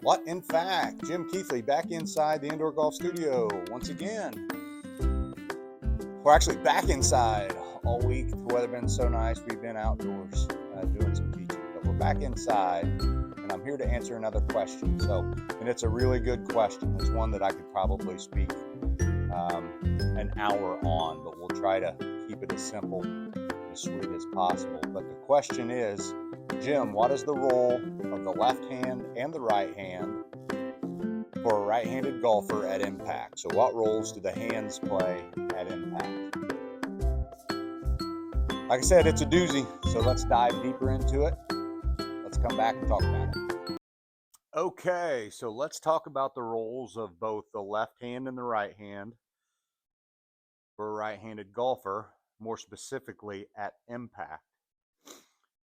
What in fact? Jim Keithley back inside the indoor golf studio once again. We're actually back inside all week. The weather's been so nice. We've been outdoors doing some teaching, but we're back inside, and I'm here to answer another question. And it's a really good question. It's one that I could probably speak an hour on, but we'll try to keep it as simple, as sweet as possible. But the question is, Jim, what is the role of the left hand and the right hand for a right-handed golfer at impact? So what roles do the hands play at impact? Like I said, it's a doozy, so let's dive deeper into it. Let's come back and talk about it. Okay, so let's talk about the roles of both the left hand and the right hand for a right-handed golfer, more specifically at impact.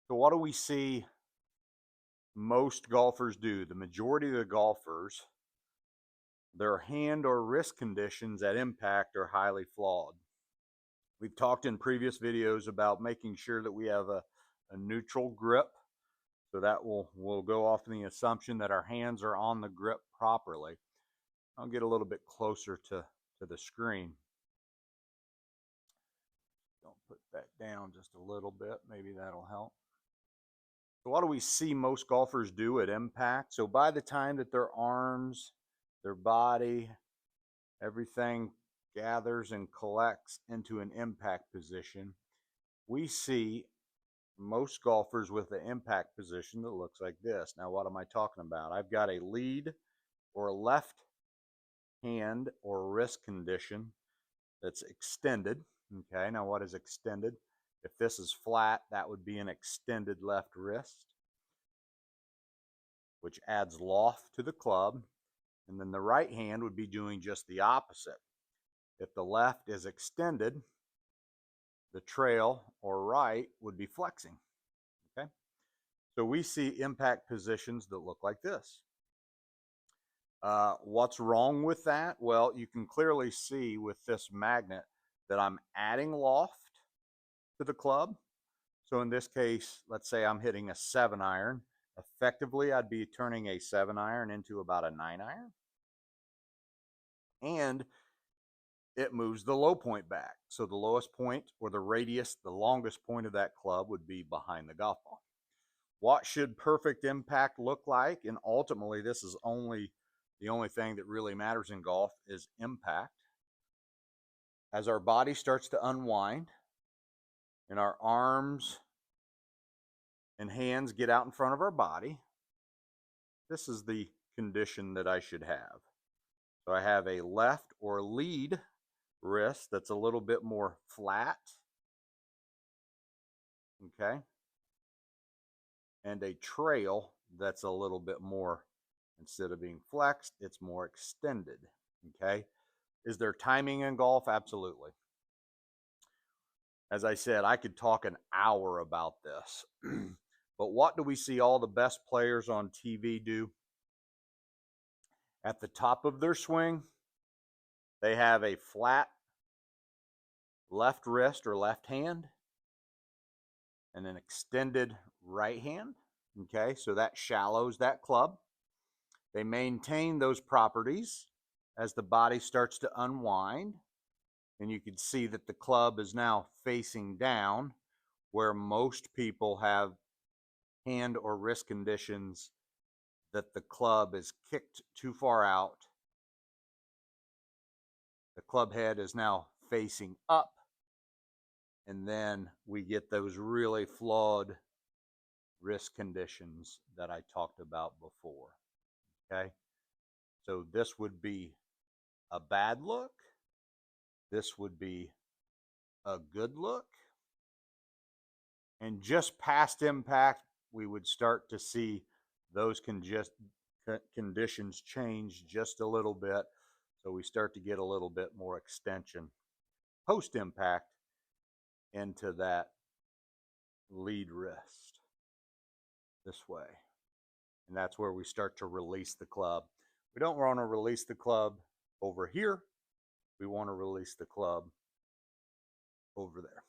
So what do we see most golfers do? The majority of the golfers, their hand or wrist conditions at impact are highly flawed. We've talked in previous videos about making sure that we have a neutral grip. So that we'll go off the assumption that our hands are on the grip properly. I'll get a little bit closer to the screen. Don't put that down just a little bit. Maybe that'll help. So what do we see most golfers do at impact? So by the time that their arms, their body, everything gathers and collects into an impact position, we see most golfers with the impact position that looks like this. Now, what am I talking about? I've got a lead or left hand or wrist condition that's extended. Okay, now what is extended? If this is flat, that would be an extended left wrist, which adds loft to the club. And then the right hand would be doing just the opposite. If the left is extended, the trail or right would be flexing. Okay, so we see impact positions that look like this. What's wrong with that? Well, you can clearly see with this magnet that I'm adding loft to the club. So in this case, let's say I'm hitting a 7-iron. Effectively, I'd be turning a 7-iron into about a 9-iron. And it moves the low point back. So the lowest point, or the radius, the longest point of that club would be behind the golf ball. What should perfect impact look like? And ultimately, this is the only thing that really matters in golf is impact. As our body starts to unwind and our arms and hands get out in front of our body, this is the condition that I should have. So I have a left or lead wrist that's a little bit more flat, okay, and a trail that's a little bit more, instead of being flexed, it's more extended, okay. Is there timing in golf? Absolutely. As I said, I could talk an hour about this. But what do we see all the best players on TV do? At the top of their swing, they have a flat left wrist or left hand and an extended right hand. Okay, so that shallows that club. They maintain those properties as the body starts to unwind. And you can see that the club is now facing down, where most people have hand or wrist conditions that the club is kicked too far out. The club head is now facing up, and then we get those really flawed wrist conditions that I talked about before. Okay, so this would be a bad look. This would be a good look. And just past impact, we would start to see those conditions change just a little bit. So we start to get a little bit more extension post impact into that lead wrist this way. And that's where we start to release the club. We don't want to release the club over here. We want to release the club over there.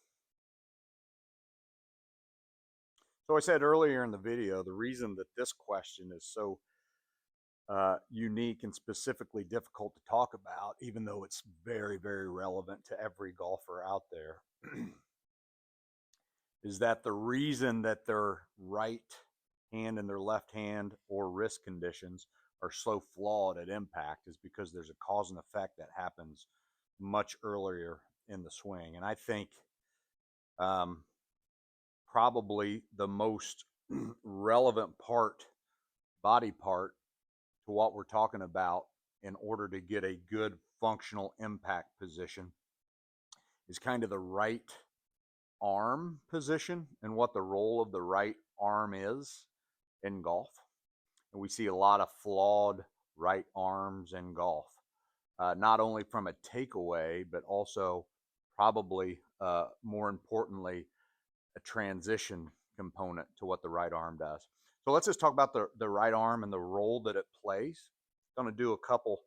So I said earlier in the video, the reason that this question is so unique and specifically difficult to talk about, even though it's very, very relevant to every golfer out there, is that the reason that their right hand and their left hand or wrist conditions are so flawed at impact is because there's a cause and effect that happens much earlier in the swing. And I think probably the most relevant body part to what we're talking about in order to get a good functional impact position is kind of the right arm position and what the role of the right arm is in golf. And we see a lot of flawed right arms in golf, not only from a takeaway, but also probably more importantly, a transition component to what the right arm does. So let's just talk about the right arm and the role that it plays. I'm going to do a couple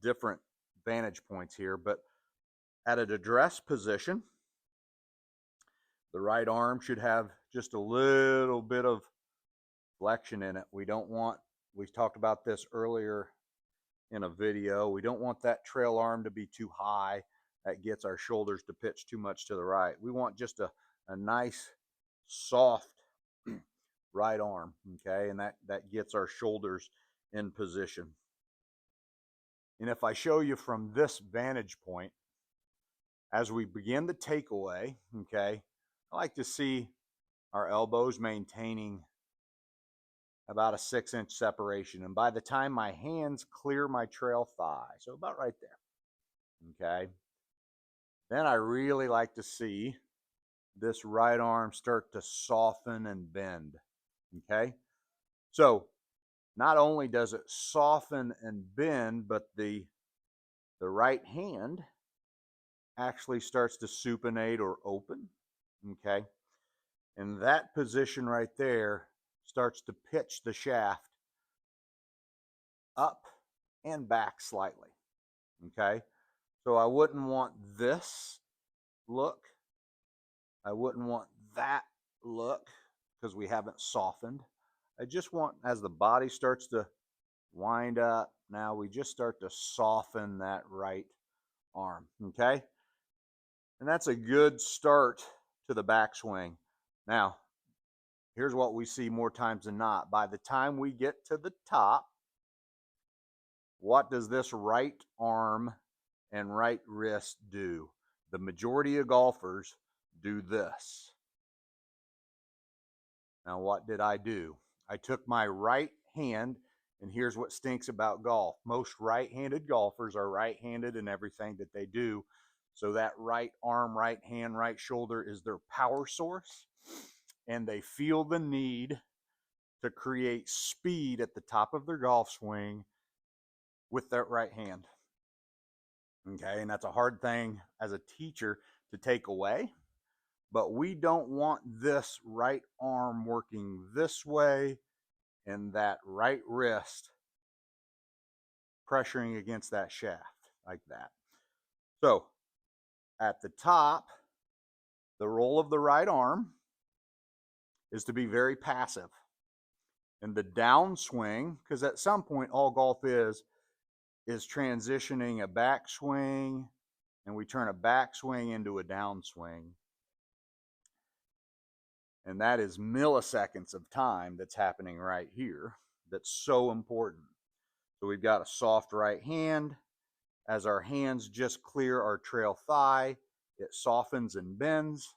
different vantage points here, but at an address position, the right arm should have just a little bit of flexion in it. We talked about this earlier in a video. We don't want that trail arm to be too high. That gets our shoulders to pitch too much to the right. We want just a nice, soft right arm, okay? And that gets our shoulders in position. And if I show you from this vantage point, as we begin the takeaway, okay, I like to see our elbows maintaining about a 6-inch separation. And by the time my hands clear my trail thigh, so about right there, okay, then I really like to see this right arm start to soften and bend, okay? So not only does it soften and bend, but the right hand actually starts to supinate or open, okay? And that position right there starts to pitch the shaft up and back slightly, okay? So I wouldn't want this look. I wouldn't want that look because we haven't softened. I just want, as the body starts to wind up, now we just start to soften that right arm, okay? And that's a good start to the backswing. Now, here's what we see more times than not. By the time we get to the top, what does this right arm and right wrist do? The majority of golfers do this. Now, what did I do? I took my right hand, and here's what stinks about golf. Most right-handed golfers are right-handed in everything that they do. So that right arm, right hand, right shoulder is their power source. And they feel the need to create speed at the top of their golf swing with that right hand. Okay, and that's a hard thing as a teacher to take away. But we don't want this right arm working this way and that right wrist pressuring against that shaft like that. So at the top, the role of the right arm is to be very passive. And the downswing, because at some point all golf is transitioning a backswing, and we turn a backswing into a downswing. And that is milliseconds of time that's happening right here. That's so important. So we've got a soft right hand. As our hands just clear our trail thigh, it softens and bends.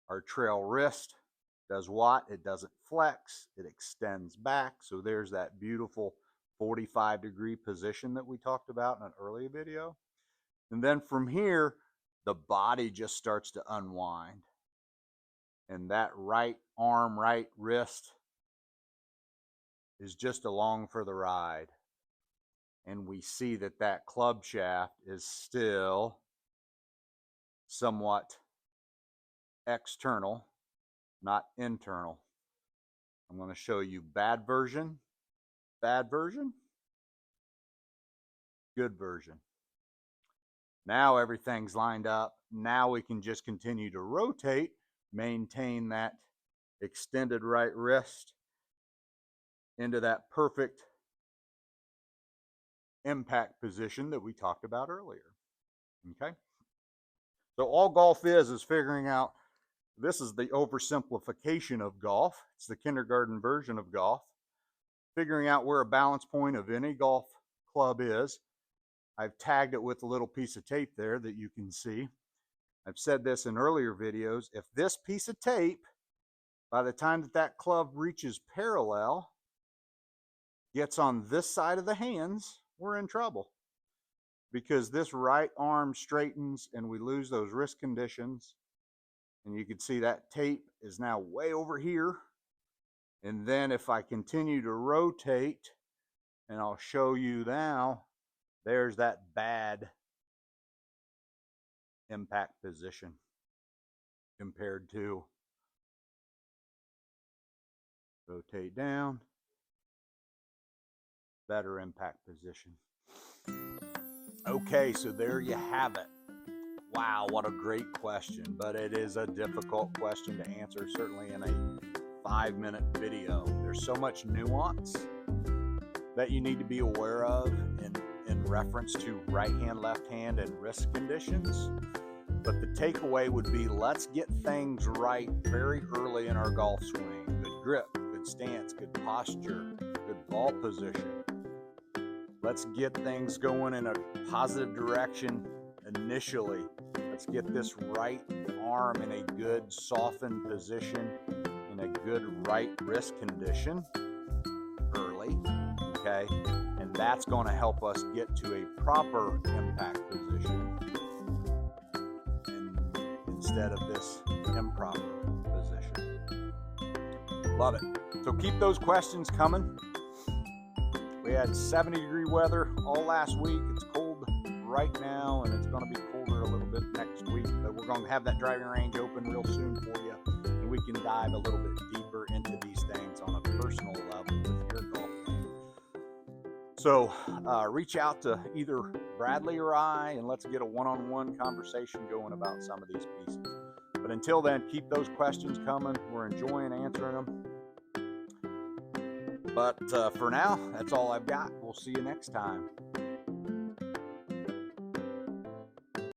Our trail wrist does what? It doesn't flex, it extends back. So there's that beautiful 45-degree position that we talked about in an earlier video. And then from here, the body just starts to unwind. And that right arm, right wrist is just along for the ride. And we see that that club shaft is still somewhat external, not internal. I'm going to show you bad version, good version. Now everything's lined up. Now we can just continue to rotate, maintain that extended right wrist into that perfect impact position that we talked about earlier. Okay? So all golf is figuring out, this is the oversimplification of golf. It's the kindergarten version of golf. Figuring out where a balance point of any golf club is. I've tagged it with a little piece of tape there that you can see. I've said this in earlier videos. If this piece of tape, by the time that club reaches parallel, gets on this side of the hands, we're in trouble. Because this right arm straightens and we lose those wrist conditions. And you can see that tape is now way over here. And then if I continue to rotate, and I'll show you now, there's that bad impact position compared to rotate down, better impact position. Okay, so there you have it. Wow, what a great question, but it is a difficult question to answer, certainly in a 5-minute video. There's so much nuance that you need to be aware of in reference to right hand, left hand, and wrist conditions. But the takeaway would be, let's get things right very early in our golf swing. Good grip, good stance, good posture, good ball position. Let's get things going in a positive direction initially. Let's get this right arm in a good softened position, in a good right wrist condition early, okay? And that's going to help us get to a proper impact position instead of this improper position. Love it. So keep those questions coming. We had 70-degree weather all last week. It's cold right now, and it's going to be colder a little bit next week. But we're going to have that driving range open real soon for you, and we can dive a little bit deeper into these things on a personal level with your golf game. So reach out to either Bradley or I, and let's get a one-on-one conversation going about some of these pieces. But until then, keep those questions coming. We're enjoying answering them. But for now, that's all I've got. We'll see you next time.